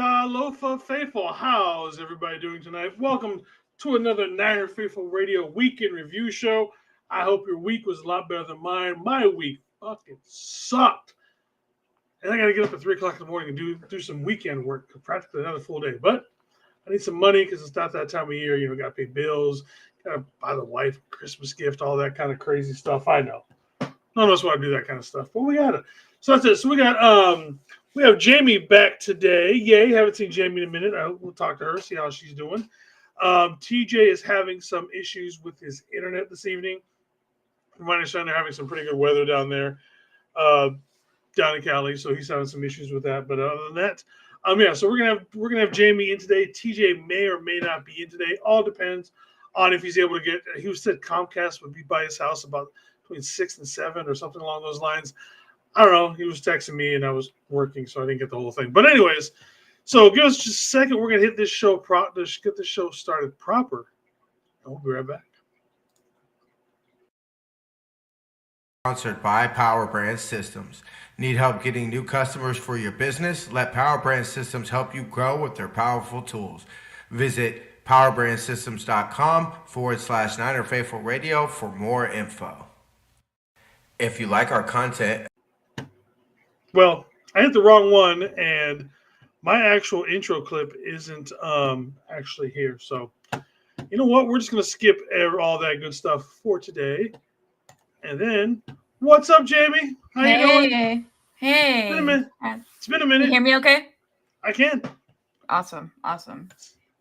Talofa Faithful. How's everybody doing tonight? Welcome to another Niner Faithful Radio Weekend Review Show. I hope your week was a lot better than mine. My week fucking sucked. And I got to get up at 3 o'clock in the morning and do some weekend work, practically another full day. But I need some money because it's not that time of year. Got to pay bills, got to buy the wife a Christmas gift, all that kind of crazy stuff. I know. None of us want to do that kind of stuff, but we got it. So that's it. So we have Jamie back today. Yay, haven't seen Jamie in a minute. We'll talk to her, see how she's doing. TJ is having some issues with his internet this evening. From my understanding, they're having some pretty good weather down there, down in Cali. So he's having some issues with that. But other than that, so we're gonna have Jamie in today. TJ may or may not be in today. All depends on if he's able to get. He said Comcast would be by his house about between 6 and 7 or something along those lines. I don't know. He was texting me and I was working, so I didn't get the whole thing. But anyways, so give us just a second. We're gonna hit this show get the show started proper. I'll be right back. Sponsored by Power Brand Systems. Need help getting new customers for your business? Let Power Brand Systems help you grow with their powerful tools. Visit powerbrandsystems.com/NinerFaithful Radio for more info. If you like our content. Well, I hit the wrong one, and my actual intro clip isn't actually here. So, you know what? We're just going to skip all that good stuff for today. And then, what's up, Jamie? How you doing? Hey. It's been a minute. You hear me okay? I can. Awesome.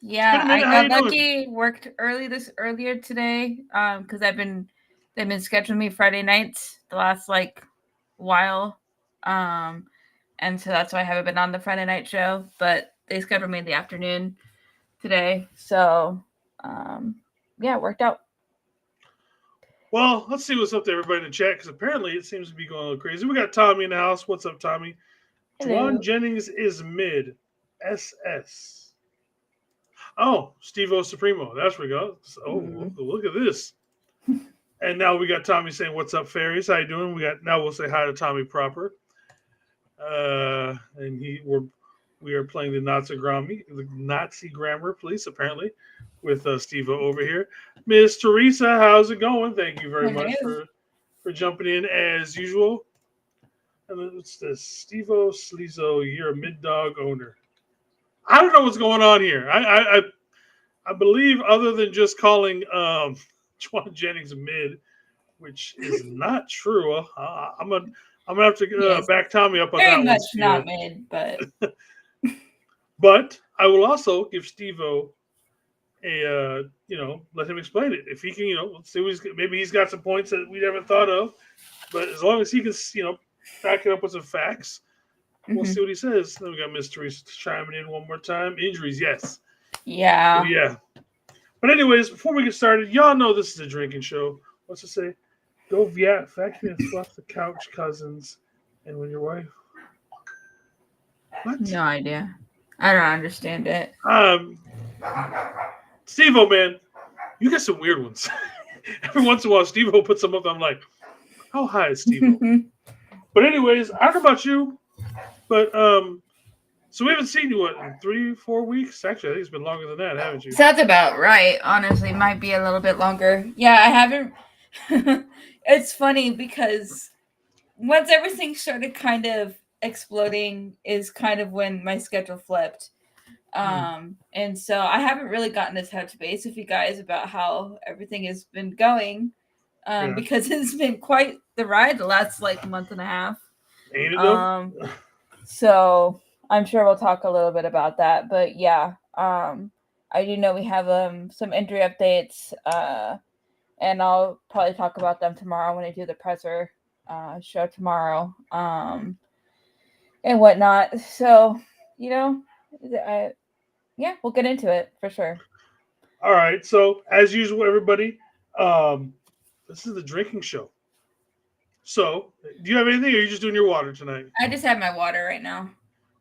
Yeah, I got lucky. Worked earlier today because they've been scheduling me Friday nights the last while. And so that's why I haven't been on the Friday night show, but they scheduled me in the afternoon today. So, it worked out. Well, let's see what's up to everybody in the chat because apparently it seems to be going a little crazy. We got Tommy in the house. What's up, Tommy? Hello. Juwan Jennings is mid. SS. Oh, Steve-O Supremo. That's where we go. Oh, look at this. And now we got Tommy saying, "What's up, fairies? How you doing?" Now we'll say hi to Tommy proper. And we are playing the Nazi grammar police apparently with Steve over here. Miss Teresa, how's it going? Thank you very much for jumping in as usual. And then it's this Steve-O Sleezo. You're a mid dog owner. I don't know what's going on here. I believe other than just calling Juwan Jennings mid, which is not true. I'm gonna have to back Tommy up on that one. Very much not mid, but but I will also give Steve-O let him explain it. If he can, let's see maybe he's got some points that we never thought of. But as long as he can, back it up with some facts, we'll see what he says. Then we got Miss Teresa chiming in one more time. Injuries, yes. Yeah. Yeah. But anyways, before we get started, y'all know this is a drinking show. What's it say? Go vacuum and fluff the couch, cousins. And when your wife... What? No idea. I don't understand it. Steve-O, man, you get some weird ones. Every once in a while, Steve-O puts them up. I'm like, how high is Steve-O? But anyways, I don't know about you, but so we haven't seen you, in 3-4 weeks? Actually, I think it's been longer than that, haven't you? Sounds about right. Honestly, might be a little bit longer. Yeah, I haven't. It's funny because once everything started kind of exploding is kind of when my schedule flipped. And so I haven't really gotten to touch base with you guys about how everything has been going because it's been quite the ride the last month and a half. Ain't it though? So I'm sure we'll talk a little bit about that, but yeah, I do know we have some injury updates, and I'll probably talk about them tomorrow when I do the presser show tomorrow, and whatnot. So we'll get into it for sure. All right. So as usual, everybody, this is the drinking show. So do you have anything, or are you just doing your water tonight? I just have my water right now.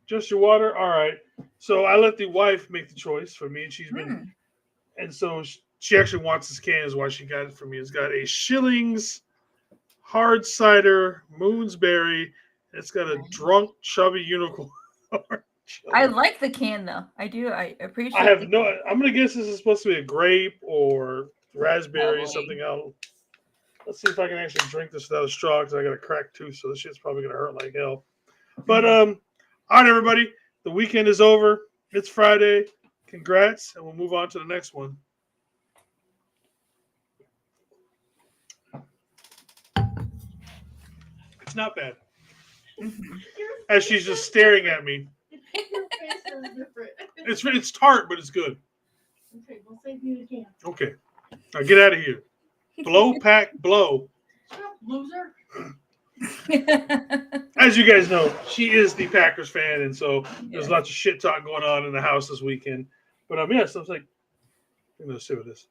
Just your water? All right. So I let the wife make the choice for me, and she's been, and so she actually wants this can, is why she got it for me. It's got a Schillings hard cider Moonsberry. It's got a drunk chubby unicorn I like the can though. I do. I appreciate. I have no. I'm gonna guess this is supposed to be a grape or raspberry, Probably. something else. Let's see if I can actually drink this without a straw because I got a cracked tooth, so this shit's probably gonna hurt like hell. But all right, everybody, the weekend is over. It's Friday. Congrats, and we'll move on to the next one. It's not bad. As she's just staring at me. It's tart, but it's good. Okay, we'll save you again. Okay, now get out of here. Blow, pack, blow. Loser. As you guys know, she is the Packers fan, and so there's lots of shit talk going on in the house this weekend. But yes, I was like, I'm gonna sit with this.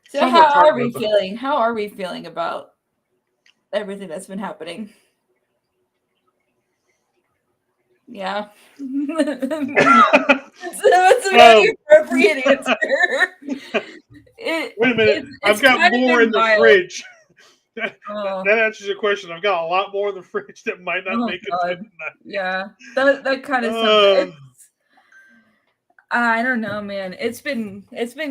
So how are we feeling? How are we feeling about everything that's been happening? Yeah. That's a very appropriate answer. Wait a minute. I've got more in the fridge. That answers your question. I've got a lot more in the fridge that might not make it tonight. Yeah. That kind of stuff. I don't know, man. It's been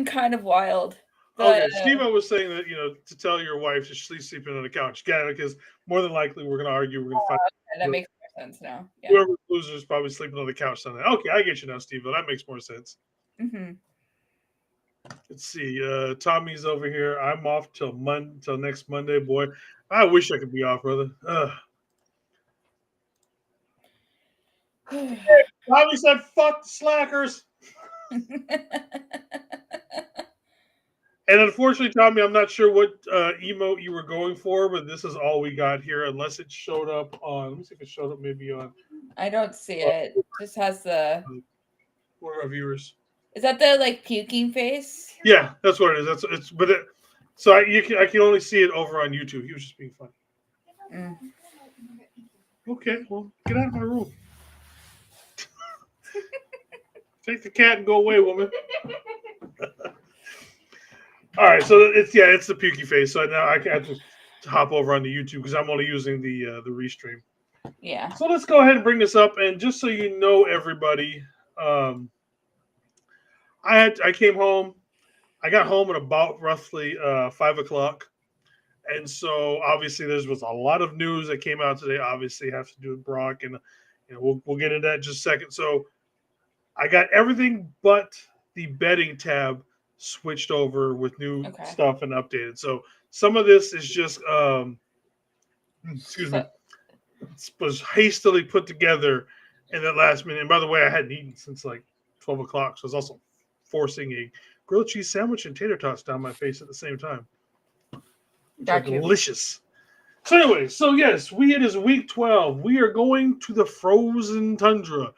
kind of wild. Okay, Steve, I was saying that, to tell your wife she's sleeping on the couch. Yeah, because more than likely we're going to argue. We're going to fight. That makes more sense now. Yeah. Whoever loses is probably sleeping on the couch Sunday. Okay, I get you now, Steve. That makes more sense. Mm-hmm. Let's see. Tommy's over here. I'm off till next Monday. Boy, I wish I could be off, brother. Tommy said, "Fuck the slackers." And unfortunately, Tommy, I'm not sure what emote you were going for, but this is all we got here, unless it showed up on. Let me see if it showed up maybe on. I don't see it. It just has the. One of our viewers. Is that the puking face? Yeah, that's what it is. So I can only see it over on YouTube. He was just being funny. Mm. Okay, well, get out of my room. Take the cat and go away, woman. All right, so it's the pukey face. So now I have to hop over onto YouTube because I'm only using the restream. Yeah. So let's go ahead and bring this up, and just so you know, everybody, I came home. I got home at about roughly 5:00, and so obviously there was a lot of news that came out today. Obviously, have to do with Brock, and we'll get into that in just a second. So I got everything but the betting tab switched over with new stuff and updated. So some of this is just was hastily put together in that last minute. And by the way, I hadn't eaten since 12:00, so I was also forcing a grilled cheese sandwich and tater tots down my face at the same time. Delicious. So anyway, yes, it is week 12. We are going to the frozen tundra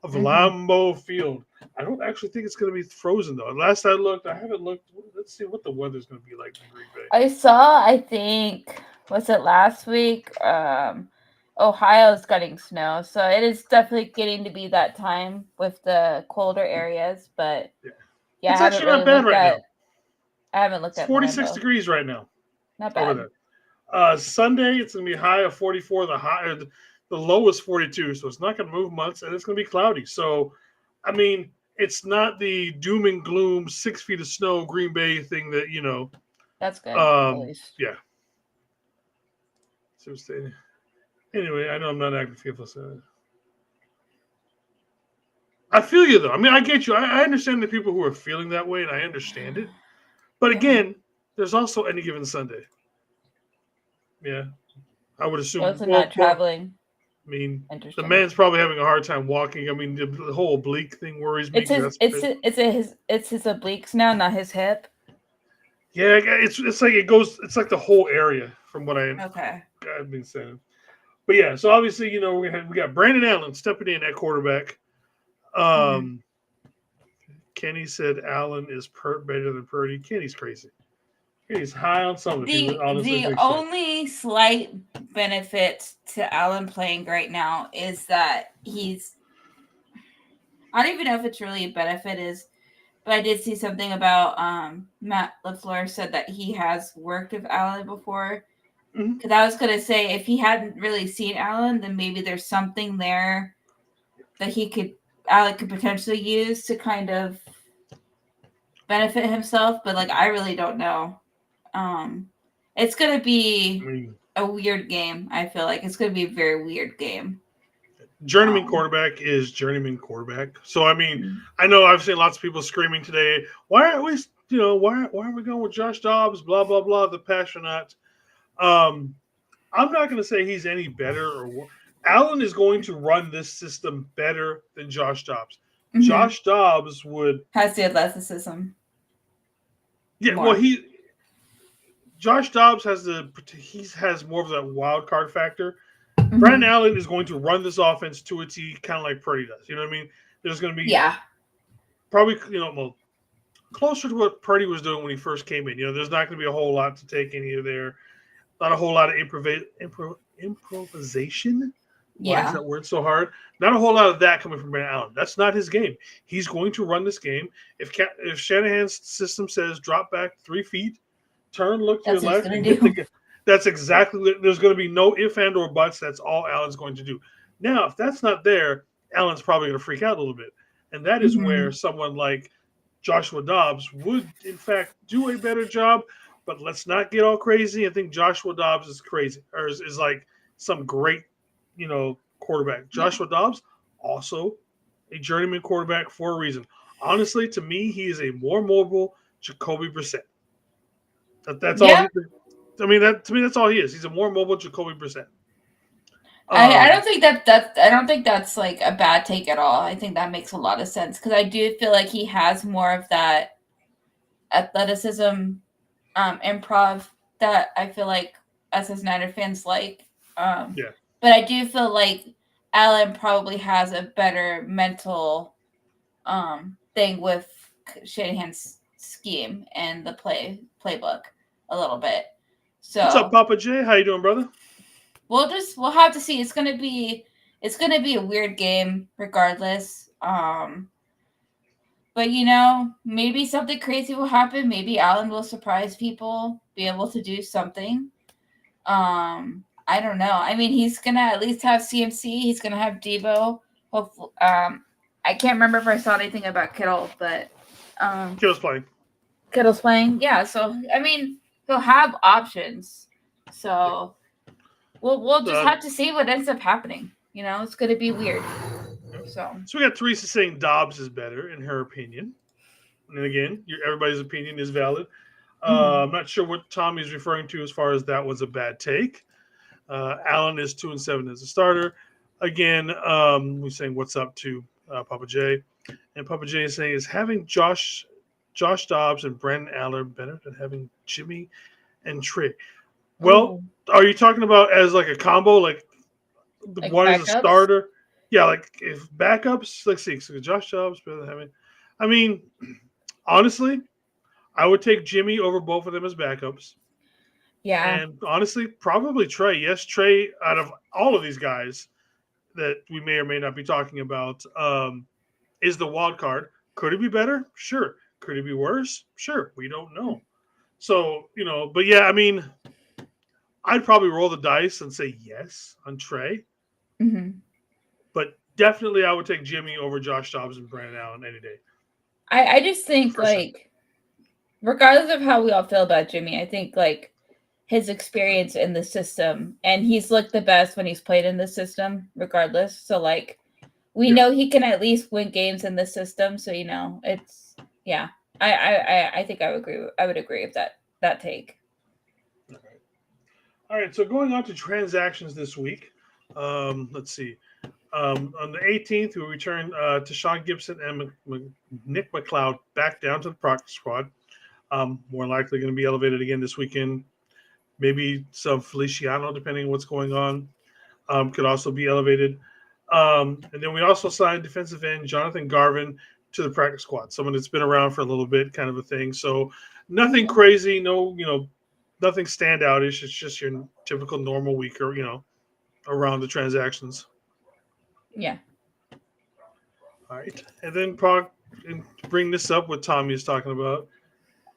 of Lambeau Field. I don't actually think it's going to be frozen, though. Last I looked, I haven't looked. Let's see what the weather's going to be like in Green Bay. I saw, I think, was it last week? Ohio's getting snow. So it is definitely getting to be that time with the colder areas. But yeah, it's actually not bad right now. I haven't looked at 46 degrees right now. Not bad. Over there. Sunday, it's going to be high of 44. The low is 42, so it's not going to move much, and it's going to be cloudy. So, I mean, it's not the doom and gloom 6 feet of snow Green Bay thing that That's good. Yeah. So anyway, I know I'm not acting fearful. So I feel you though. I mean, I get you. I understand the people who are feeling that way, and I understand it. But again, there's also any given Sunday. Yeah, I would assume. Also not traveling. I mean, the man's probably having a hard time walking. I mean, the whole oblique thing worries me. It's his obliques now, not his hip. Yeah, it's like it goes. It's like the whole area from what I've been saying. But yeah, so obviously we got Brandon Allen stepping in at quarterback. Kenny said Allen is better than Purdy. Kenny's crazy. He's high on something. The only slight benefit to Allen playing right now is that he's. I don't even know if it's really a benefit but I did see something about Matt LaFleur said that he has worked with Allen before, Mhm. Because I was going to say, if he hadn't really seen Allen, then maybe there's something there that Allen could potentially use to kind of benefit himself. But like, I really don't know. It's going to I be mean, a weird game. I feel like it's going to be a very weird game. journeyman quarterback is journeyman quarterback. So I mean, Mm. I know I've seen lots of people screaming today. Why aren't we? Why are we going with Josh Dobbs? Blah blah blah. The passionate. I'm not going to say he's any better or Allen is going to run this system better than Josh Dobbs. Mm-hmm. Josh Dobbs would has the athleticism. Yeah, more. well, Josh Dobbs has more of that wild card factor. Mm-hmm. Brandon Allen is going to run this offense to a T, kind of like Purdy does. You know what I mean? There's going to be probably closer to what Purdy was doing when he first came in. There's not going to be a whole lot to take in here. There, not a whole lot of improvisation. Why is that word so hard? Not a whole lot of that coming from Brandon Allen. That's not his game. He's going to run this game. If Shanahan's system says drop back 3 feet, turn, look to your left, and hit the. That's exactly. There's going to be no if and or buts. That's all Allen's going to do. Now, if that's not there, Allen's probably going to freak out a little bit, and that is where someone like Joshua Dobbs would, in fact, do a better job. But let's not get all crazy and think Joshua Dobbs is crazy or is like some great, quarterback. Joshua Dobbs, also a journeyman quarterback for a reason. Honestly, to me, he is a more mobile Jacoby Brissett. That's all. To me, that's all he is. He's a more mobile Jacoby Brissett. I don't think I don't think that's like a bad take at all. I think that makes a lot of sense because I do feel like he has more of that athleticism, improv that I feel like us as Niner fans like. But I do feel like Allen probably has a better mental thing with Shanahan's scheme and the playbook a little bit. So what's up, Papa J? How you doing, brother? We'll have to see. It's gonna be a weird game regardless. But maybe something crazy will happen. Maybe Allen will surprise people, be able to do something. I don't know. I mean, he's gonna at least have CMC. He's gonna have Debo. Hopefully, I can't remember if I saw anything about Kittle, but Kittle's playing. Kittle's playing. Yeah. So I mean, he'll have options. So. We'll just have to see what ends up happening. It's going to be weird. So we got Teresa saying Dobbs is better in her opinion. And again, everybody's opinion is valid. I'm not sure what Tommy's referring to as far as that was a bad take. Allen is 2-7 as a starter. Again, we're saying what's up to Papa J. And Papa J is saying, is having Josh Dobbs and Brandon Allen better than having Jimmy and Trey? Well, are you talking about as like a combo, like one is a starter? Yeah, like if backups, let's see, so Josh Dobbs better than having. I mean, honestly, I would take Jimmy over both of them as backups. Yeah. And honestly, probably Trey. Yes, Trey, out of all of these guys that we may or may not be talking about, is the wild card. Could it be better? Sure. Could it be worse? Sure. We don't know. So, but yeah, I mean, I'd probably roll the dice and say yes on Trey. Mm-hmm. But definitely I would take Jimmy over Josh Dobbs and Brandon Allen any day. I just think, regardless of how we all feel about Jimmy, I think, his experience in the system, and he's looked the best when he's played in the system, regardless. So, we know he can at least win games in the system. So, it's, yeah. I think I would agree with that take. All right, so going on to transactions this week, let's see. On the 18th, we return to Sean Gibson and Nick McLeod back down to the practice squad. More likely going to be elevated again this weekend. Maybe some Feliciano, depending on what's going on, could also be elevated. And then we also signed defensive end Jonathan Garvin to the practice squad, someone that's been around for a little bit, kind of a thing. So nothing crazy, nothing standoutish. It's just your typical normal week or, around the transactions. Yeah. All right. And then and bring this up what Tommy is talking about.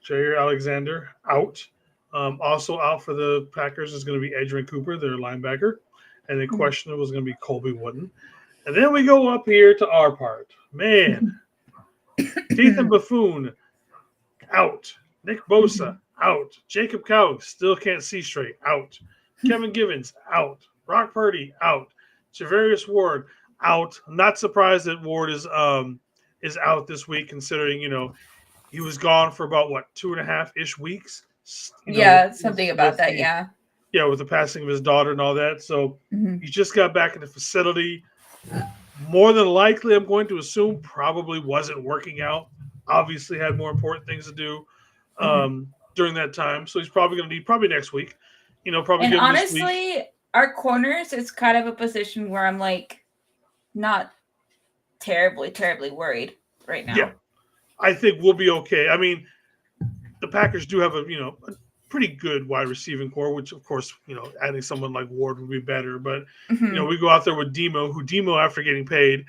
Jair Alexander out. Also out for the Packers is going to be Adrian Cooper, their linebacker, and then questionable is going to be Colby Wooden. And then we go up here to our part. Man, Ethan Buffoon out. Nick Bosa out. Jacob Cowell still can't see straight out. Kevin Givens out. Brock Purdy out. Javarius Ward out. I'm not surprised that Ward is out this week, considering he was gone for about 2.5-ish weeks. Yeah, something about that. Yeah. Yeah, with the passing of his daughter and all that. So he just got back in the facility. More than likely, I'm going to assume probably wasn't working out. Obviously, had more important things to do during that time. So he's probably going to need next week. Probably. And give him honestly, this week. Our corners is kind of a position where I'm like not terribly worried right now. Yeah, I think we'll be okay. I mean, the Packers do have a pretty good wide receiving core, which of course, adding someone like Ward would be better. But we go out there with Demo after getting paid.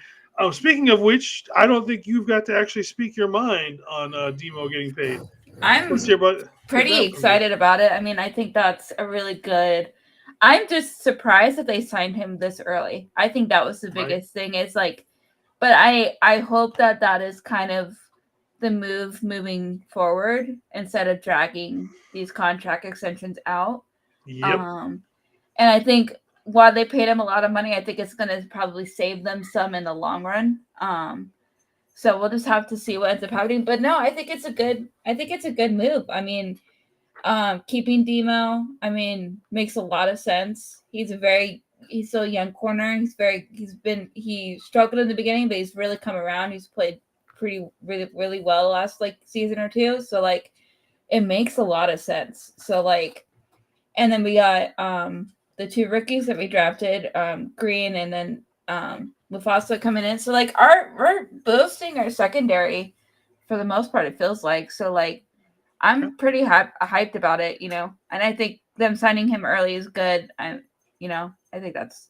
Speaking of which, I don't think you've got to actually speak your mind on Demo getting paid. I'm pretty excited about it. I mean, I think that's a really good. I'm just surprised that they signed him this early. I think that was the biggest thing. Is like, but I hope that is kind of the move moving forward instead of dragging these contract extensions out. Yep. And I think while they paid him a lot of money, I think it's going to probably save them some in the long run. So we'll just have to see what ends up happening. But no, I think it's a good move. I mean, keeping Demo, makes a lot of sense. He's still a young corner. He struggled in the beginning, but he's really come around. He's played really well last season or two. So it makes a lot of sense. So and then we got the two rookies that we drafted, Green and then Mufasa coming in. So we're boosting our secondary for the most part, it feels like. So I'm pretty hyped about it, and I think them signing him early is good. I think that's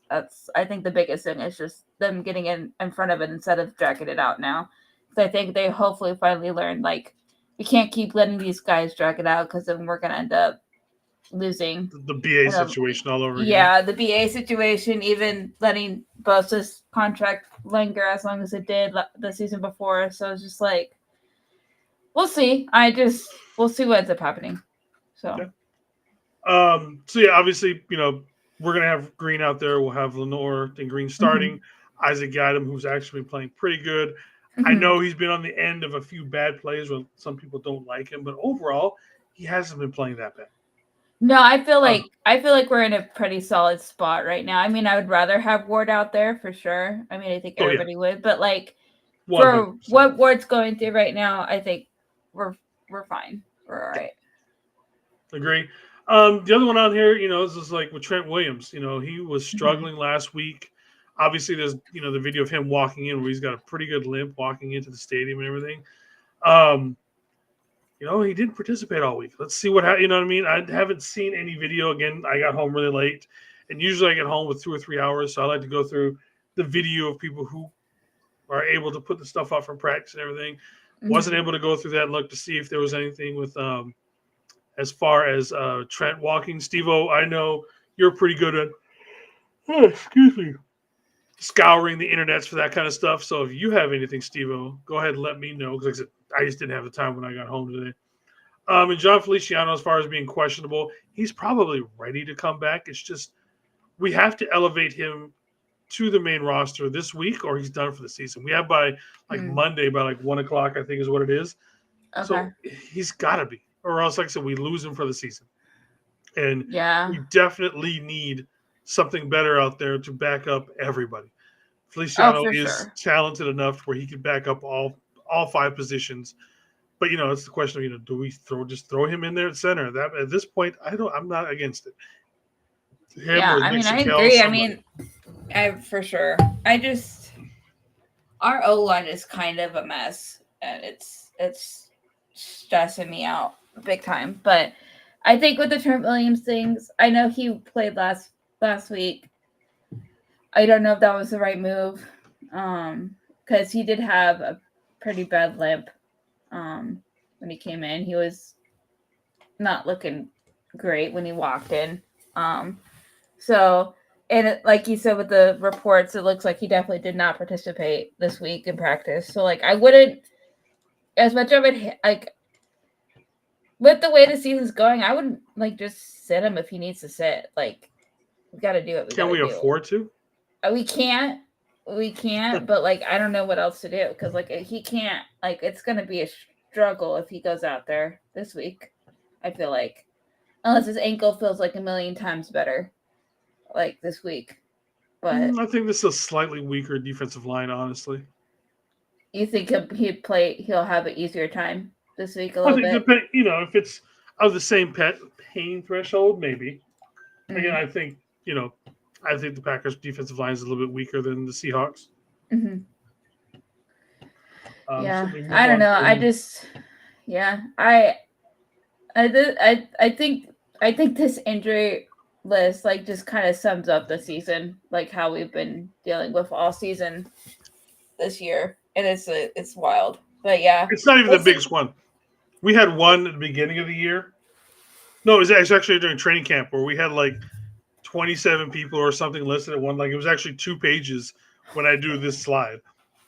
I think the biggest thing is just them getting in front of it instead of dragging it out now. So I think they hopefully finally learned we can't keep letting these guys drag it out because then we're gonna end up losing the BA situation all over again. Yeah, the BA situation, even letting Bosa's contract linger as long as it did the season before. So it's just we'll see. We'll see what ends up happening. So, obviously, we're gonna have Green out there. We'll have Lenore and Green starting. Isaac Gadam, who's actually been playing pretty good. I know he's been on the end of a few bad plays where some people don't like him, but overall, he hasn't been playing that bad. No, I feel like we're in a pretty solid spot right now. I mean, I would rather have Ward out there for sure. I mean, I think everybody would, but for 100%. What Ward's going through right now, I think we're fine. We're all right. Agree. The other one on here, is just with Trent Williams. He was struggling last week. Obviously, there's the video of him walking in where he's got a pretty good limp walking into the stadium and everything. He didn't participate all week. Let's see what you know what I mean? I haven't seen any video. Again, I got home really late, and usually I get home with 2 or 3 hours, so I like to go through the video of people who are able to put the stuff up from practice and everything. Wasn't able to go through that and look to see if there was anything with as far as Trent walking. Steve-O, I know you're pretty good at scouring the internets for that kind of stuff. So if you have anything, Steve-O, go ahead and let me know, because I just didn't have the time when I got home today. And John Feliciano, as far as being questionable, he's probably ready to come back. It's just we have to elevate him to the main roster this week, or he's done for the season. We have by Monday by 1 o'clock, I think is what it is. Okay. So he's got to be, or else, like I said, we lose him for the season. And we definitely need something better out there to back up everybody. Feliciano is talented enough where he can back up all 5 positions. But it's the question of do we throw him in there at center? That at this point, I'm not against it. I agree. For sure. Our O-line is kind of a mess, and it's stressing me out big time. But I think with the Trent Williams things, I know he played last week. I don't know if that was the right move, because he did have a pretty bad limp when he came in. He was not looking great when he walked in. So, and like you said with the reports, it looks like he definitely did not participate this week in practice. So, like, I wouldn't, as much of it, like, with the way the season's going, I wouldn't, like, just sit him if he needs to sit. Like, we got to do what we got Can to we do. afford to? We can't, but, like, I don't know what else to do. Because, like, he can't, like, it's going to be a struggle if he goes out there this week, I feel like. Unless his ankle feels like a million times better, like, this week. But I think this is a slightly weaker defensive line, honestly. you think he'll have an easier time this week a I little think, bit? if it's of the same pain threshold, maybe. Again, Mm-hmm. I think the Packers' defensive line is a little bit weaker than the Seahawks. Mm-hmm. So Yeah, we move I don't on know. to- I think this injury list like just kind of sums up the season, like how we've been dealing with all season this year, and it's wild. But yeah, It's not even we'll the see. biggest one. We had one at the beginning of the year. No, it was actually during training camp where we had like 27 people or something listed at one. Like it was actually 2 pages when I do this slide.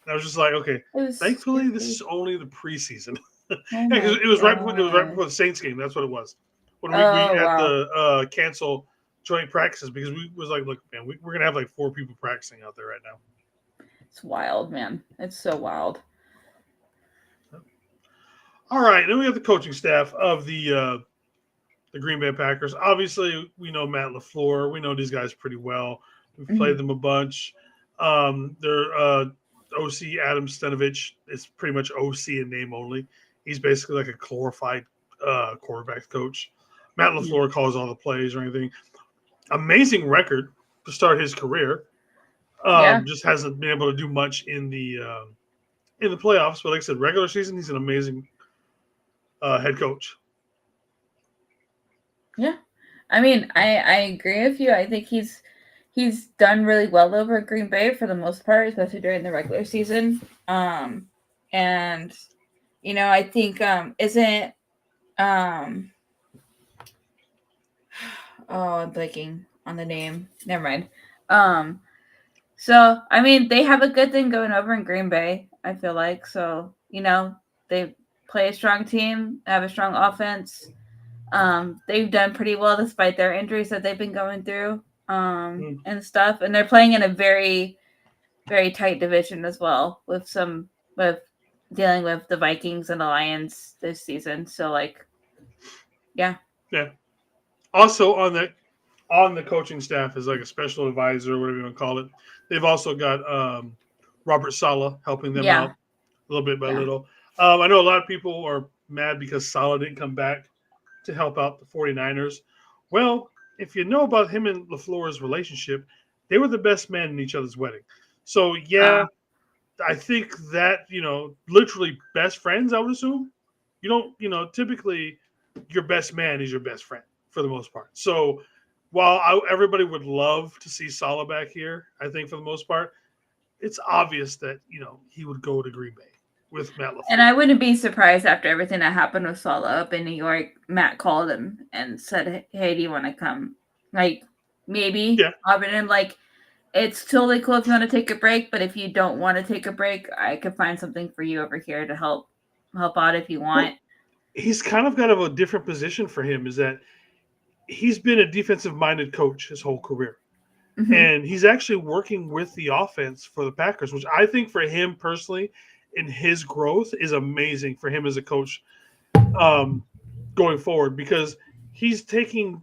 And I was just like, okay, It was thankfully this is stupid. only the preseason. Oh Yeah, because my it was right god. before the Saints game. That's what it was. When we Oh had wow. to cancel joint practices because we was like, look, man, we're gonna have like 4 people practicing out there right now. It's wild, man. It's so wild. All right, then we have the coaching staff of the Green Bay Packers. Obviously, we know Matt LaFleur. We know these guys pretty well. We've Mm-hmm. played them a bunch. Their OC Adam Stenovich is pretty much OC in name only. He's basically like a glorified quarterback coach. Matt LaFleur calls all the plays or anything. Amazing record to start his career. Yeah. Just hasn't been able to do much in the playoffs. But like I said, regular season, he's an amazing head coach. Yeah. I mean, I agree with you. I think he's done really well over at Green Bay for the most part, especially during the regular season. And I think isn't oh, I'm blanking on the name. Never mind. So I mean, they have a good thing going over in Green Bay, I feel like. So, they play a strong team, have a strong offense. They've done pretty well despite their injuries that they've been going through, and stuff. And they're playing in a very, very tight division as well with dealing with the Vikings and the Lions this season. So like, yeah. Yeah. Also on the coaching staff is like a special advisor, whatever you want to call it. They've also got Robert Saleh helping them Yeah. out a little bit by Yeah. little. I know a lot of people are mad because Saleh didn't come back to help out the 49ers. Well, if you know about him and LaFleur's relationship, they were the best man in each other's wedding. So, yeah, I think that, literally best friends, I would assume. You don't, typically your best man is your best friend for the most part. So, while everybody would love to see Saleh back here, I think for the most part, it's obvious that, he would go to Green Bay with Matt LaFleur. And I wouldn't be surprised after everything that happened with Saleh up in New York. Matt called him and said, "Hey, do you want to come?" Like, maybe. Yeah. Offered him like, it's totally cool if you want to take a break, but if you don't want to take a break, I could find something for you over here to help out if you want. Well, he's kind of got a different position for him. Is that he's been a defensive-minded coach his whole career. Mm-hmm. And he's actually working with the offense for the Packers, which I think for him personally in his growth is amazing for him as a coach going forward, because he's taking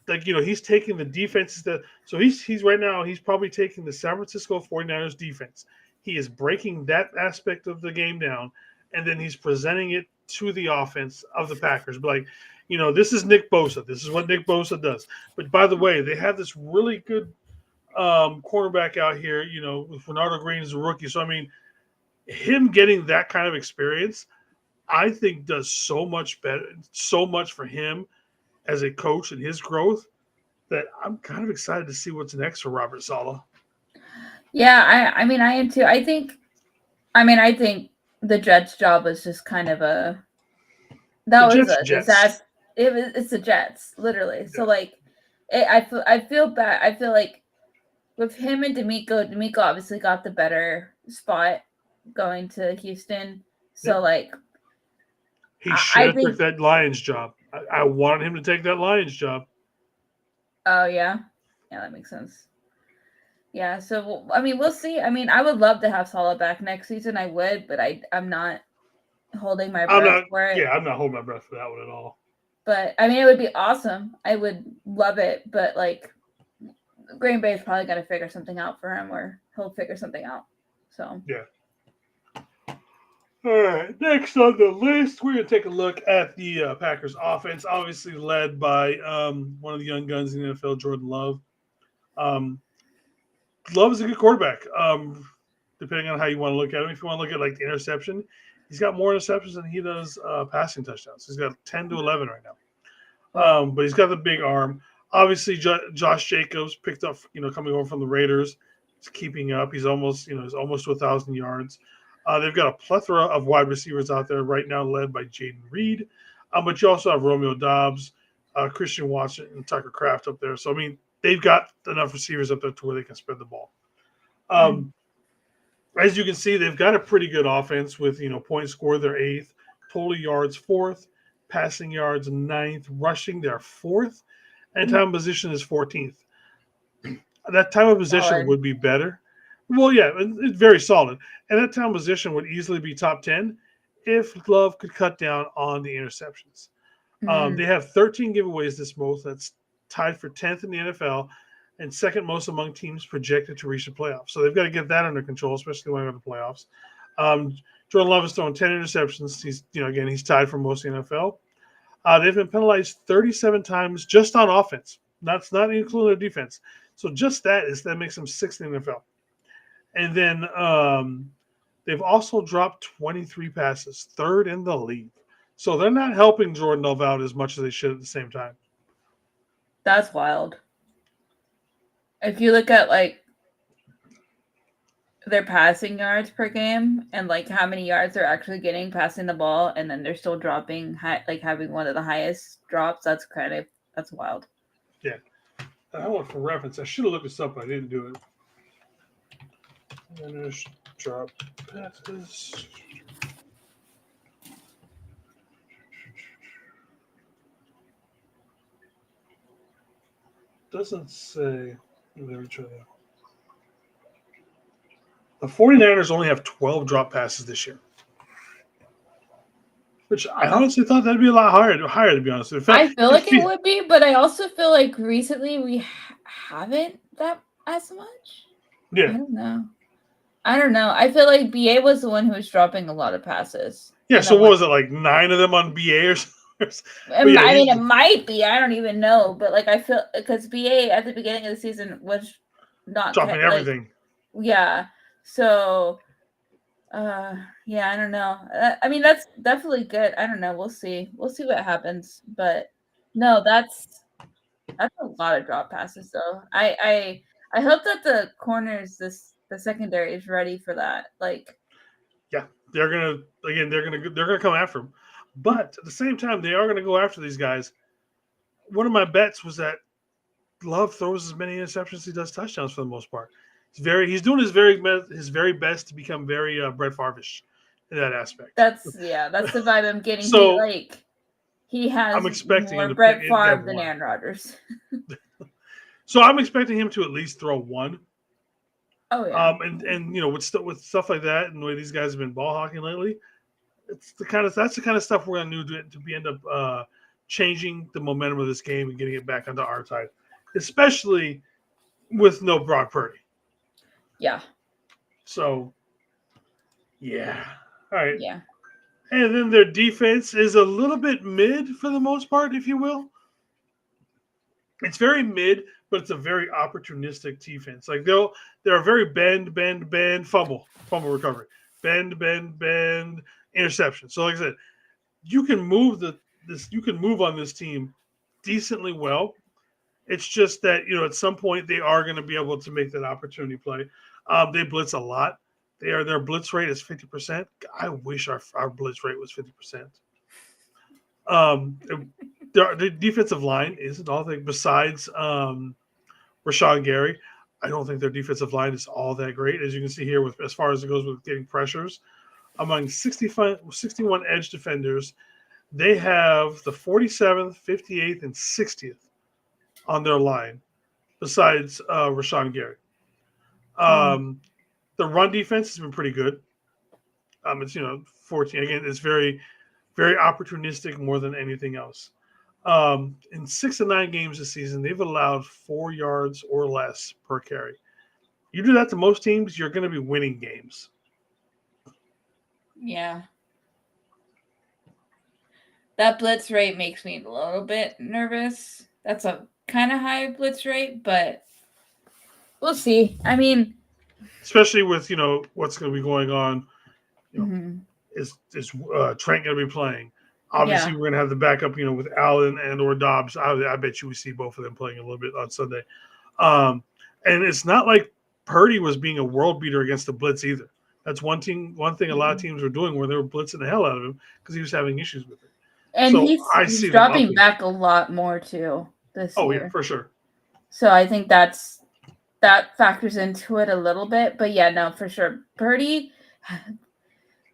he's taking the defenses so he's right now he's probably taking the San Francisco 49ers defense. He is breaking that aspect of the game down, and then he's presenting it to the offense of the Packers. But this is Nick Bosa. This is what Nick Bosa does. But by the way, they have this really good cornerback out here, with Bernardo Green as a rookie. So, I mean, him getting that kind of experience, I think does so much for him as a coach and his growth, that I'm kind of excited to see what's next for Robert Saleh. Yeah, I mean, I am too. I think the Jets job was just kind of a disaster. It's the Jets, literally. So Yeah. like, I feel bad. I feel like with him and D'Amico obviously got the better spot going to Houston. So Yep. like, He should I have took think. that Lions job. I wanted him to take that Lions job. Oh yeah, that makes sense. Yeah. So I mean, we'll see. I mean, I would love to have Salah back next season. I would, but I'm not holding my breath for it. Yeah, I'm not holding my breath for that one at all. But I mean, it would be awesome. I would love it. But like, Green Bay is probably going to figure something out for him, or he'll figure something out. So yeah. All right. Next on the list, we're going to take a look at the Packers offense, obviously led by one of the young guns in the NFL, Jordan Love. Love is a good quarterback. Depending on how you want to look at him, if you want to look at like the interception, he's got more interceptions than he does passing touchdowns. He's got 10 to 11 right now. But he's got the big arm. Obviously, Josh Jacobs picked up, coming over from the Raiders. He's keeping up. He's almost to 1,000 yards. They've got a plethora of wide receivers out there right now, led by Jaden Reed. But you also have Romeo Dobbs, Christian Watson, and Tucker Kraft up there. So, I mean, they've got enough receivers up there to where they can spread the ball. As you can see, they've got a pretty good offense with, points scored, they're 8th, total yards 4th, passing yards 9th, rushing they're 4th, and time of position is 14th. That time of position would be better. Well, yeah, it's very solid. And that time of position would easily be top 10 if Love could cut down on the interceptions. They have 13 giveaways this month. That's tied for 10th in the NFL and second most among teams projected to reach the playoffs. So they've got to get that under control, especially when they're in the playoffs. Jordan Love has thrown 10 interceptions. He's tied for most in the NFL. They've been penalized 37 times just on offense. That's not including their defense. So just that makes them 6th in the NFL. And then they've also dropped 23 passes, 3rd in the league. So they're not helping Jordan Love out as much as they should at the same time. That's wild. If you look at like their passing yards per game and like how many yards they're actually getting passing the ball, and then they're still dropping, having one of the highest drops, that's wild. Yeah. I want for reference. I should have looked this up, but I didn't do it. Finish drop passes. Doesn't say. Let me try that. The 49ers only have 12 drop passes this year, which I honestly thought that'd be a lot higher to be honest. In fact, I feel like it would be, but I also feel like recently we haven't that as much. Yeah. I don't know. I feel like BA was the one who was dropping a lot of passes. Yeah, so what was it, like 9 of them on BA or something? I mean, it might be. I don't even know. But, like, I feel – because BA at the beginning of the season was not – dropping everything. Yeah. So, yeah, I don't know. I mean, that's definitely good. I don't know. We'll see. We'll see what happens. But, no, that's a lot of drop passes, though. I hope that the corners, the secondary is ready for that. Like, yeah, they're gonna come after him, but at the same time, they are gonna go after these guys. One of my bets was that Love throws as many interceptions as he does touchdowns for the most part. He's doing his very best to become very Brett Favre-ish in that aspect. That's the vibe I'm getting. So he has I'm expecting more Brett Favre than Aaron Rodgers. So I'm expecting him to at least throw one. Oh yeah. And with stuff like that, and the way these guys have been ball hawking lately, that's the kind of stuff we're gonna do to end up changing the momentum of this game and getting it back onto our side, especially with no Brock Purdy. Yeah. So, yeah. All right. Yeah. And then their defense is a little bit mid for the most part, if you will. It's very mid, but it's a very opportunistic defense. Like they're a very bend, fumble recovery, bend, interception. So, like I said, you can move on this team decently well. It's just that at some point they are going to be able to make that opportunity play. They blitz a lot. Their blitz rate is 50%. I wish our blitz rate was 50%. the defensive line isn't all that. Besides Rashawn Gary, I don't think their defensive line is all that great, as you can see here. With as far as it goes with getting pressures, among 61 edge defenders, they have the 47th, 58th, and 60th on their line. Besides Rashawn Gary, the run defense has been pretty good. It's 14 again. It's very, very opportunistic more than anything else. In 6 of 9 games this season, they've allowed 4 yards or less per carry. You do that to most teams, you're going to be winning games. Yeah. That blitz rate makes me a little bit nervous. That's a kind of high blitz rate, but we'll see. I mean, especially with what's going to be going on. mm-hmm. Is Trent going to be playing? Obviously, Yeah. we're going to have the backup, with Allen and or Dobbs. I bet you we see both of them playing a little bit on Sunday. And it's not like Purdy was being a world beater against the blitz either. That's one thing a lot of teams were doing where they were blitzing the hell out of him because he was having issues with it. And so he's dropping back a lot more too this year. Oh yeah, for sure. So I think that factors into it a little bit. But yeah, no, for sure. Purdy,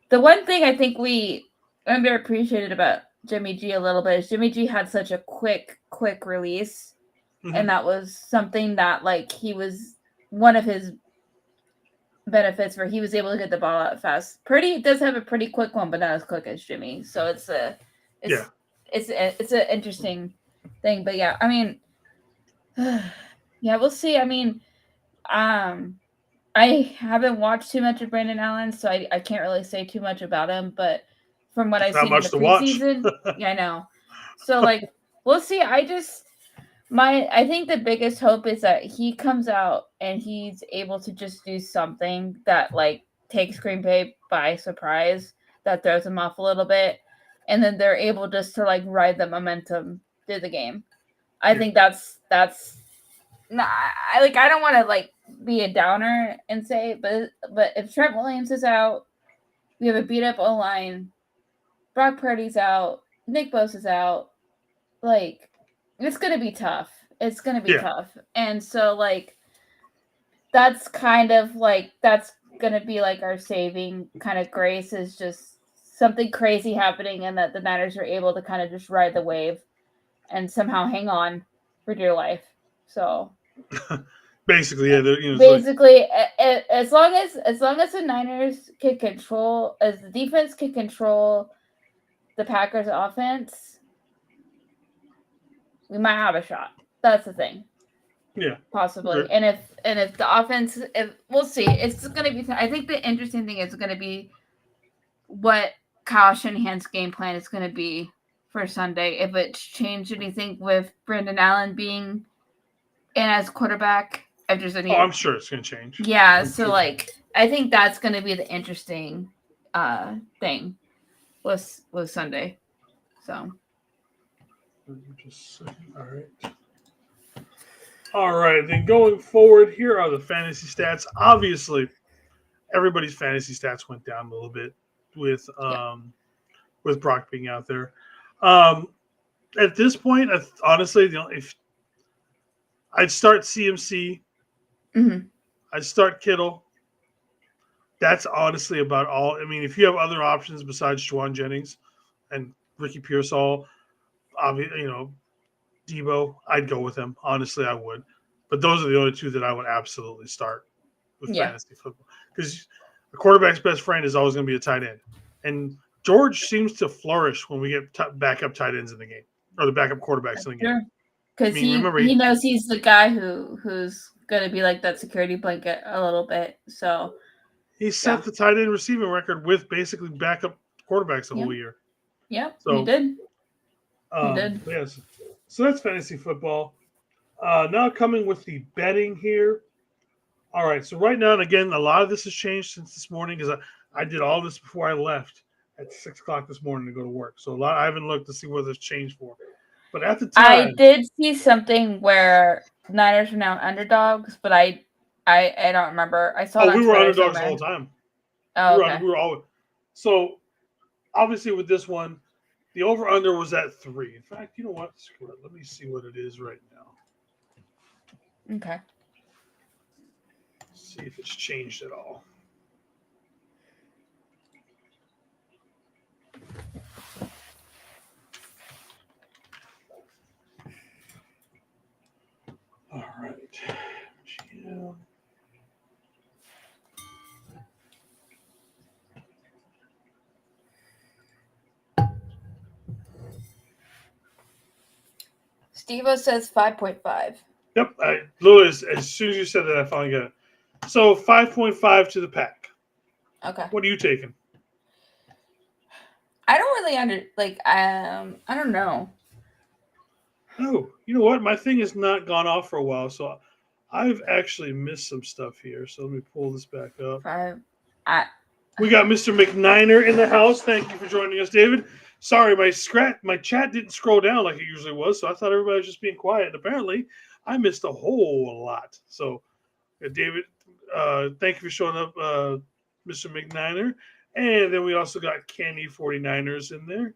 the one thing I think we underappreciated about Jimmy G a little bit is Jimmy G had such a quick release. Mm-hmm. And that was something that he was one of his benefits where he was able to get the ball out fast. Purdy does have a pretty quick one, but not as quick as Jimmy. So it's an interesting thing. But yeah, I mean, yeah, we'll see. I mean, I haven't watched too much of Brandon Allen, so I can't really say too much about him. But from what I've seen in the preseason, yeah, I know. So we'll see. I think the biggest hope is that he comes out and he's able to just do something that takes Green Bay by surprise, that throws them off a little bit, and then they're able just to ride the momentum through the game. I think that's not, I don't want to be a downer and say, but if Trent Williams is out, we have a beat up O-line, Brock Purdy's out, Nick Bosa's out, it's going to be tough. It's going to be tough. And so, that's kind of, that's going to be, our saving kind of grace is just something crazy happening and that the Niners are able to kind of just ride the wave and somehow hang on for dear life. So... Basically, yeah. Basically, as long as the Niners can control, as the defense can control the Packers' offense, we might have a shot. That's the thing. Yeah, possibly. Right. And if the offense, we'll see. It's going to be. I think the interesting thing is going to be what Kyle Shanahan's game plan is going to be for Sunday. If it's changed anything with Brandon Allen being in as quarterback. If there's any, I'm sure it's going to change. Yeah, so I think that's going to be the interesting thing with Sunday. So. Just a second. All right. Then going forward, here are the fantasy stats. Obviously, everybody's fantasy stats went down a little bit with Brock being out there. At this point, honestly, if I'd start CMC. Mm-hmm. I'd start Kittle. That's honestly about all. I mean, if you have other options besides Juwan Jennings and Ricky Pearsall, Debo, I'd go with him. Honestly, I would. But those are the only two that I would absolutely start with fantasy football. Because the quarterback's best friend is always going to be a tight end. And George seems to flourish when we get backup tight ends in the game, or the backup quarterbacks in the game. Because he knows he's the guy who's going to be that security blanket a little bit. So he set the tight end receiving record with basically backup quarterbacks the whole year. Yep, so, he did. He did. Yes. So that's fantasy football. Now coming with the betting here. All right. So right now, and again, a lot of this has changed since this morning because I did all this before I left at 6:00 this morning to go to work. So I haven't looked to see what it's changed for. But at the time, I did see something where Niners are now underdogs, but I don't remember. I saw. We were underdogs the whole time. Oh, okay. We were always. So obviously with this one, The over-under was at 3. In fact, you know what? Screw it. Let me see what it is right now. Okay. See if it's changed at all. All right. GM. Steve-O says 5.5. Yep. Literally, as soon as you said that, I finally got it. So 5.5 to the pack. Okay. What are you taking? I don't really I don't know. Oh, you know what? My thing has not gone off for a while, so I've actually missed some stuff here. So let me pull this back up. 5. We got Mr. McNiner in the house. Thank you for joining us, David. Sorry, my chat didn't scroll down like it usually was, so I thought everybody was just being quiet. And apparently, I missed a whole lot. So, David, thank you for showing up, Mr. McNiner. And then we also got Kenny 49ers in there.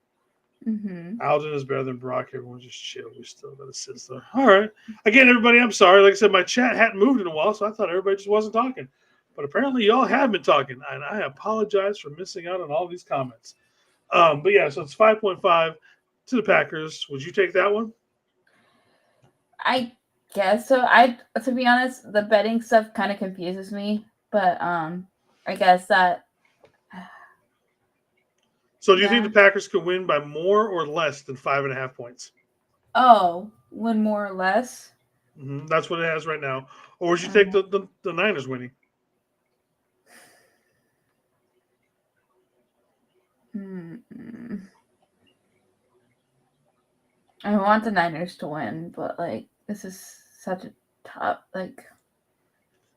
Mm-hmm. Alden is better than Brock. Everyone just chill. We still got a sister. All right. Again, everybody, I'm sorry. Like I said, my chat hadn't moved in a while, so I thought everybody just wasn't talking. But apparently, y'all have been talking, and I apologize for missing out on all these comments. But yeah, so it's 5.5 to the Packers. Would you take that one? I guess so. To be honest, the betting stuff kind of confuses me, but I guess that. So do you think the Packers could win by more or less than 5.5 points? Oh, win more or less? Mm-hmm. That's what it has right now. Or would you take the Niners winning? I want the Niners to win, but this is such a tough Yeah,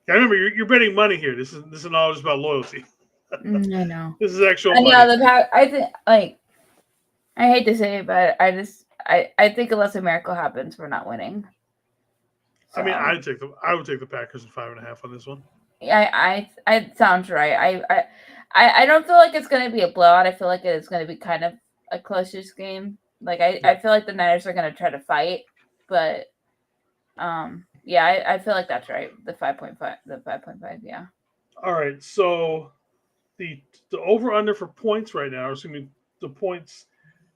remember you're betting money here. This isn't all just about loyalty. I know. This is actual money. I think I hate to say it, but I think unless a miracle happens, we're not winning. So. I mean, I would take the Packers at 5.5 on this one. Yeah, I sounds right. I don't feel like it's gonna be a blowout. I feel like it's gonna be kind of a closest game. I feel like the Niners are gonna try to fight, but yeah, I feel like that's right. The 5.5, yeah. All right, so the over under for points right now, assuming the points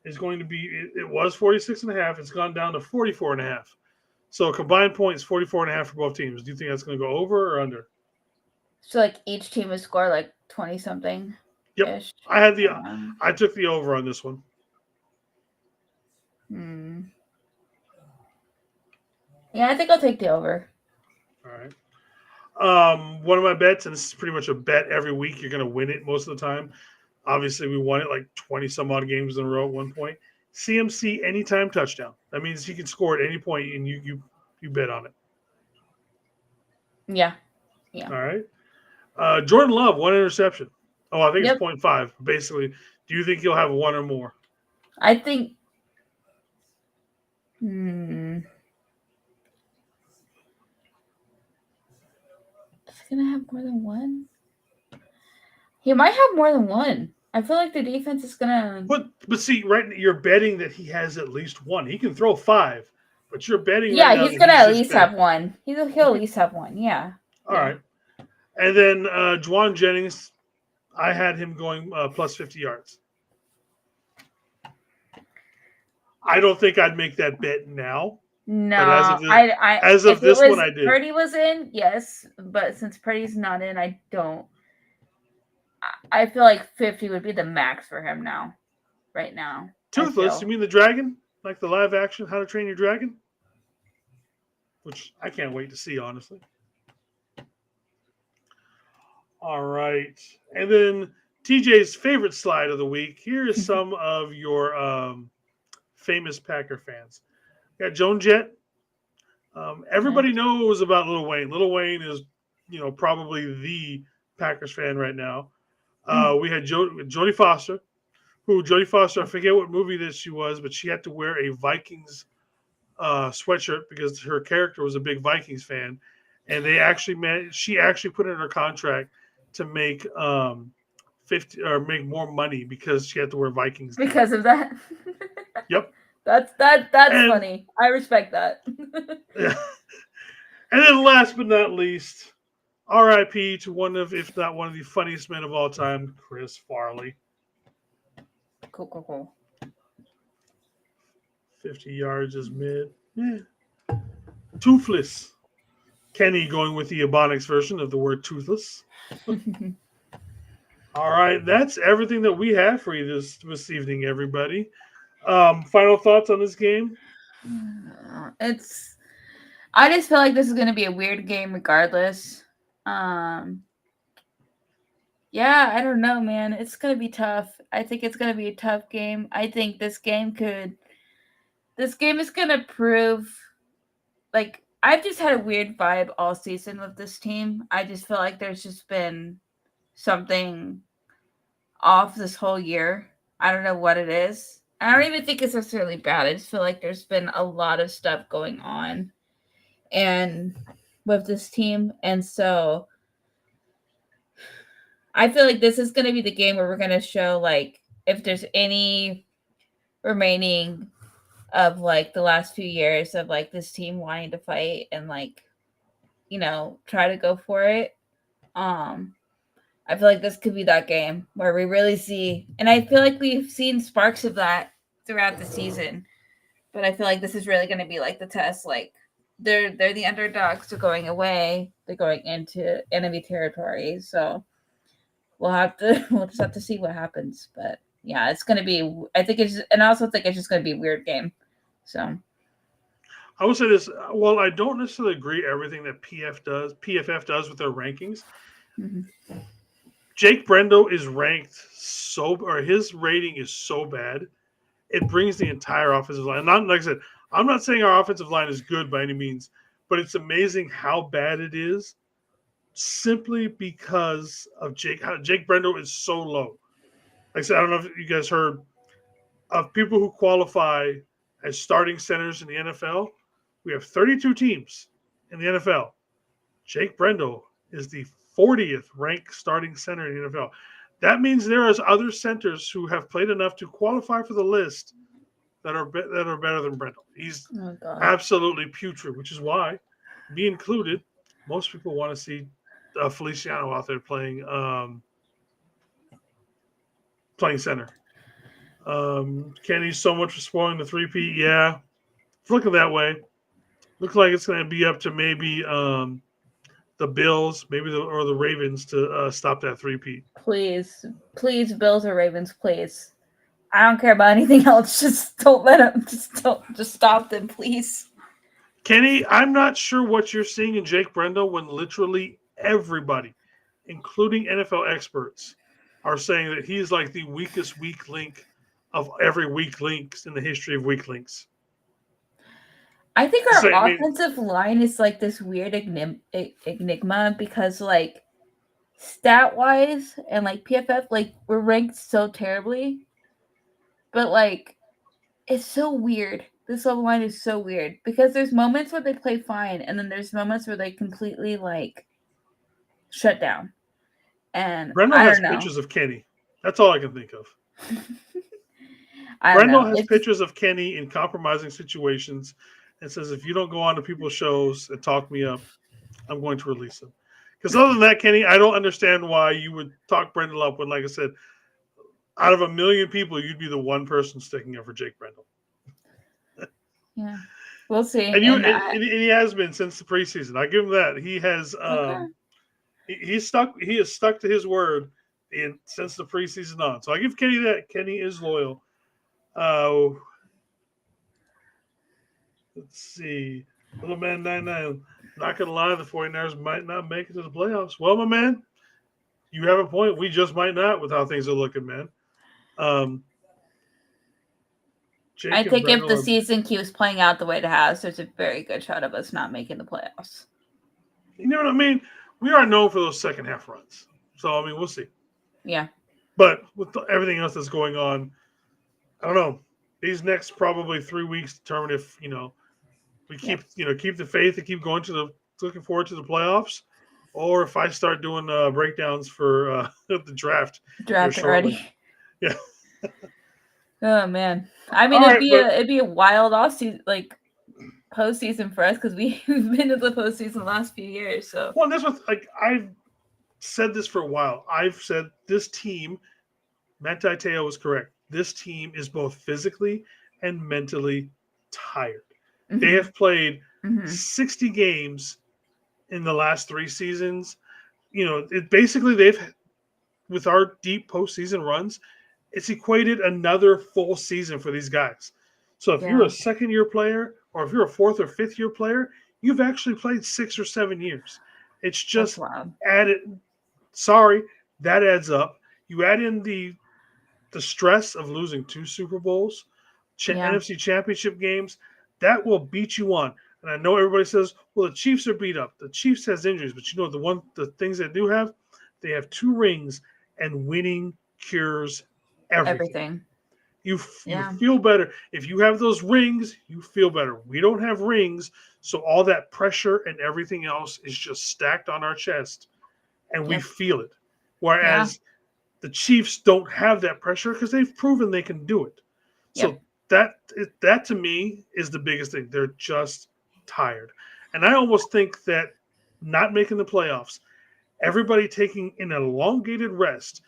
is going to be it was 46.5. It's gone down to 44.5. So combined points 44.5 for both teams. Do you think that's going to go over or under? So each team would score 20 something. Yep. I took the over on this one. Yeah, I think I'll take the over. All right. One of my bets, and this is pretty much a bet every week, you're going to win it most of the time. Obviously, we won it 20 some odd games in a row at one point. CMC anytime touchdown. That means he can score at any point, and you bet on it. Yeah. All right. Jordan Love, 1 interception. Oh, I think it's 0.5. Basically, do you think he'll have 1 or more? I think. Is he gonna have more than 1? He might have more than 1. I feel like the defense is gonna. But see, right, you're betting that he has at least 1. He can throw 5, but you're betting. Yeah, right now he's gonna at least have 1. He'll at least have 1. Yeah. All right. And then Juwan Jennings, I had him going plus 50 yards. I don't think I'd make that bet now. No, as of this one, I did. Purdy was in, yes, but since Purdy's not in, I don't. I feel like 50 would be the max for him now, right now. Toothless? You mean the dragon? Like the live action How to Train Your Dragon? Which I can't wait to see, honestly. All right. And then TJ's favorite slide of the week. Here is some of your famous Packer fans. Got Joan Jett. Everybody knows about Lil Wayne. Lil Wayne is, probably the Packers fan right now. We had Jodie Foster, I forget what movie this she was, but she had to wear a Vikings sweatshirt because her character was a big Vikings fan. And she actually put in her contract to make 50 or make more money because she had to wear Vikings. Because of that. Yep. That's And- funny. I respect that. Yeah. And then last but not least, R.I.P. to one of, if not one of the funniest men of all time, Chris Farley. Cool. 50 yards is mid. Yeah. Toothless. Kenny going with the Ebonics version of the word toothless. All right, that's everything that we have for you this evening, everybody. Final thoughts on this game? I just feel like this is going to be a weird game regardless. Yeah, I don't know, man. It's going to be tough. I think it's going to be a tough game. I think this game is going to prove, like, I've just had a weird vibe all season with this team. I just feel like there's just been something off this whole year. I don't know what it is. I don't even think it's necessarily bad. I just feel like there's been a lot of stuff going on and with this team. And so I feel like this is going to be the game where we're going to show, like, if there's any remaining of, like, the last few years of, like, this team wanting to fight and, like, you know, try to go for it. I feel like this could be that game where we really see, and I feel like we've seen sparks of that throughout the season, but I feel like this is really going to be like the test. Like they're the underdogs. They're going away. They're going into enemy territory. So we'll just have to see what happens. But yeah, it's going to be. I think it's, and I also think it's just going to be a weird game. So I will say this. Well, I don't necessarily agree everything that PFF does with their rankings. mm-hmm. Jake Brendo is ranked his rating is so bad, it brings the entire offensive line. Not like I said, I'm not saying our offensive line is good by any means, but it's amazing how bad it is, simply because of Jake Brendo is so low. Like I said, I don't know if you guys heard of people who qualify as starting centers in the NFL. We have 32 teams in the NFL. Jake Brendo is the 40th ranked starting center in the NFL. That means there is other centers who have played enough to qualify for the list that are better than Brendo. He's absolutely putrid, which is why, me included, most people want to see Feliciano out there playing center. Kenny's so much for spoiling the 3P. Yeah, it's looking that way. Looks like it's going to be up to maybe the Bills, or the Ravens to stop that 3P. Please, Bills or Ravens, please. I don't care about anything else. Just don't let them. Just stop them, please. Kenny, I'm not sure what you're seeing in Jake Brendo when literally everybody, including NFL experts, are saying that he's like the weakest weak link of every weak links in the history of weak links. I think our offensive line is like this weird enigma because, like, stat-wise and, like, PFF, like, we're ranked so terribly. But, like, it's so weird. This line is so weird because there's moments where they play fine and then there's moments where they completely, like, shut down. And Brendo has pictures of Kenny. That's all I can think of. Brendo has pictures of Kenny in compromising situations and says, if you don't go on to people's shows and talk me up, I'm going to release him. Because other than that, Kenny, I don't understand why you would talk Brendo up when, like I said, out of a million people, you'd be the one person sticking up for Jake Brendo. Yeah, we'll see. And he has been since the preseason. I give him that. He has he has stuck to his word since the preseason on. So I give Kenny that. Kenny is loyal. Let's see. Little man 99. Not gonna lie, the 49ers might not make it to the playoffs. Well, my man, you have a point. We just might not with how things are looking, man. I think if the season keeps playing out the way it has, there's a very good shot of us not making the playoffs. You know what I mean? We are known for those second half runs. So, I mean, we'll see. Yeah. But with everything else that's going on, I don't know. These next probably 3 weeks determine if, we keep the faith and keep going looking forward to the playoffs, or if I start doing breakdowns for the draft. Draft already. Yeah. Oh man, I mean All right, but it'd be a wild off season, like postseason for us because we've been to the postseason the last few years. So well, that's what like I've said this for a while. I've said this team, Manti Te'o was correct. This team is both physically and mentally tired. They hmm have played hmm 60 games in the last 3 seasons. It basically they've with our deep postseason runs, it's equated another full season for these guys. So if you're yeah, a second year player or if you're a fourth or fifth year player, you've actually played 6 or 7 years. It's that's just wild. added. Sorry, that adds up. You add in the stress of losing 2 Super Bowls, Yeah, NFC Championship games, that will beat you on. And I know everybody says, "Well, the Chiefs are beat up. The Chiefs has injuries," but the things they do have, they have 2 rings, and winning cures everything. everything. You Yeah, feel better if you have those rings. You feel better. We don't have rings, so all that pressure and everything else is just stacked on our chest, and we yep, feel it. yeah, Whereas the Chiefs don't have that pressure because they've proven they can do it. yep. So that to me is the biggest thing. They're just tired, and I almost think that not making the playoffs, everybody taking an elongated rest.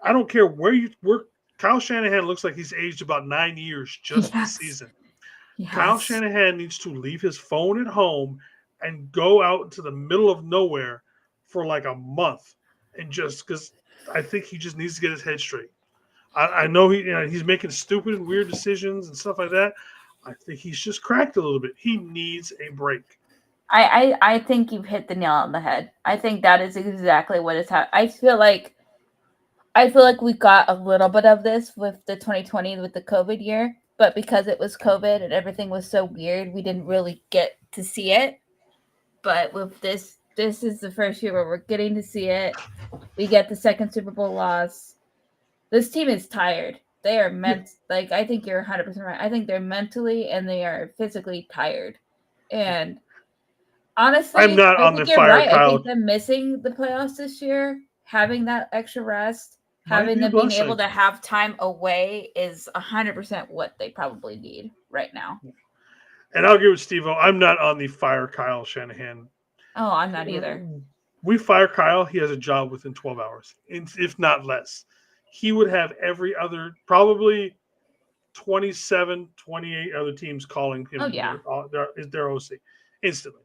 I don't care where Kyle Shanahan looks like he's aged about 9 years just this Yes, season. Kyle yes. Shanahan needs to leave his phone at home and go out into the middle of nowhere for like a month and just because I think he just needs to get his head straight. I know he's making stupid and weird decisions and stuff like that. I think he's just cracked a little bit. He needs a break. I think you've hit the nail on the head. I think that is exactly what is happening. I feel like we got a little bit of this with the 2020 with the COVID year, but because it was COVID and everything was so weird, we didn't really get to see it. But with this is the first year where we're getting to see it. We get the second Super Bowl loss. This team is tired. They are Yeah, like I think you're 100% right. I think they're mentally and they are physically tired. And I'm honestly, not I on the think you're fire, right. I Kyle. think them missing the playoffs this year, having that extra rest, Might having be a them being able blessing. to have time away is 100% what they probably need right now. And I'll agree with Steve. I'm not on the fire Kyle Shanahan. Oh, I'm not either. We fire Kyle, he has a job within 12 hours, if not less. He would have every other, probably 27, 28 other teams calling Oh him yeah. their OC instantly.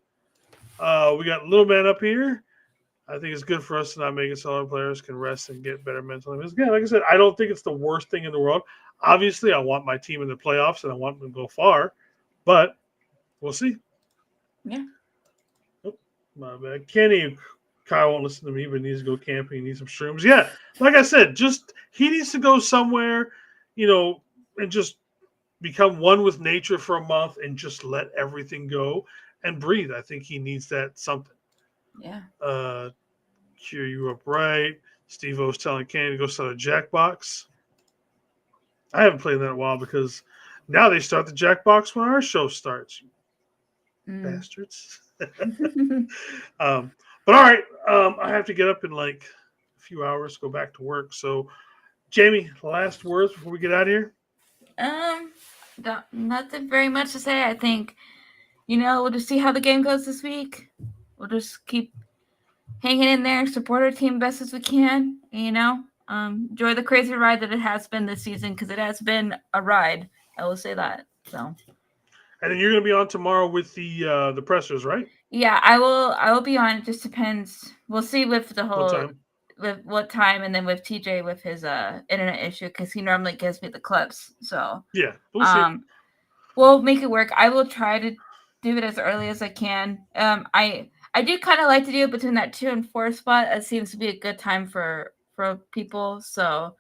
We got little man up here. I think it's good for us to not make it so our players can rest and get better mentally. Again, like I said, I don't think it's the worst thing in the world. Obviously, I want my team in the playoffs and I want them to go far, but we'll see. Yeah. Oh, my bad. Kenny, Kyle won't listen to me, but he needs to go camping. He needs some shrooms. Yeah, like I said, just he needs to go somewhere, and just become one with nature for a month and just let everything go and breathe. I think he needs that something. Yeah. Cure you up right. Steve O's telling Kenny to go start a Jackbox. I haven't played that in a while because now they start the Jackbox when our show starts. You Mm. bastards. But all right, I have to get up in like a few hours, go back to work. So, Jamie, last words before we get out of here. um, nothing very much to say. I think we'll just see how the game goes this week. We'll just keep hanging in there, support our team best as we can. Enjoy the crazy ride that it has been this season because it has been a ride. I will say that. So And then you're going to be on tomorrow with the pressers, right? yeah, I will. I will be on. It just depends. We'll see with the What whole time? with what time, and then with TJ with his internet issue because he normally gives me the clips. So Yeah, we'll see. um, we'll make it work. I will try to do it as early as I can. I do kind of like to do it between that 2 and 4 spot. It seems to be a good time for people. So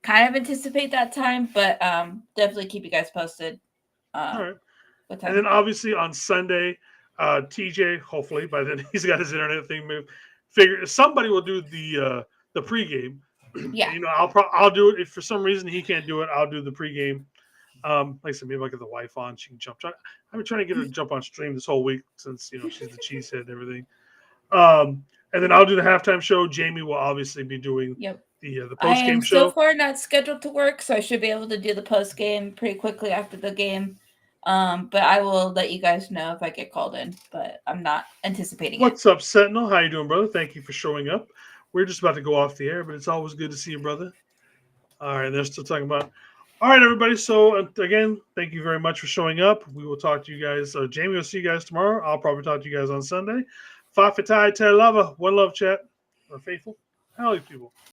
kind of anticipate that time, but definitely keep you guys posted. All right. What And then time? obviously on Sunday, TJ, hopefully by then he's got his internet thing moved. Somebody will do the pregame. Yeah. I'll do it if for some reason he can't do it. I'll do the pregame. Like I said, maybe I'll get the wife on. She can jump. I've been trying to get her to jump on stream this whole week since she's the cheesehead and everything. And then I'll do the halftime show. Jamie will obviously be doing Yep. the I post am game so show. far not scheduled to work, so I should be able to do the post game pretty quickly after the game. But I will let you guys know if I get called in. But I'm not anticipating it. What's up, Sentinel? How you doing, brother? Thank you for showing up. We're just about to go off the air, but it's always good to see you, brother. All right, they're still talking about. All right, everybody. So again, thank you very much for showing up. We will talk to you guys. Jamie will see you guys tomorrow. I'll probably talk to you guys on Sunday. Fafatai te lava. One love, chat. Or faithful. How are you people?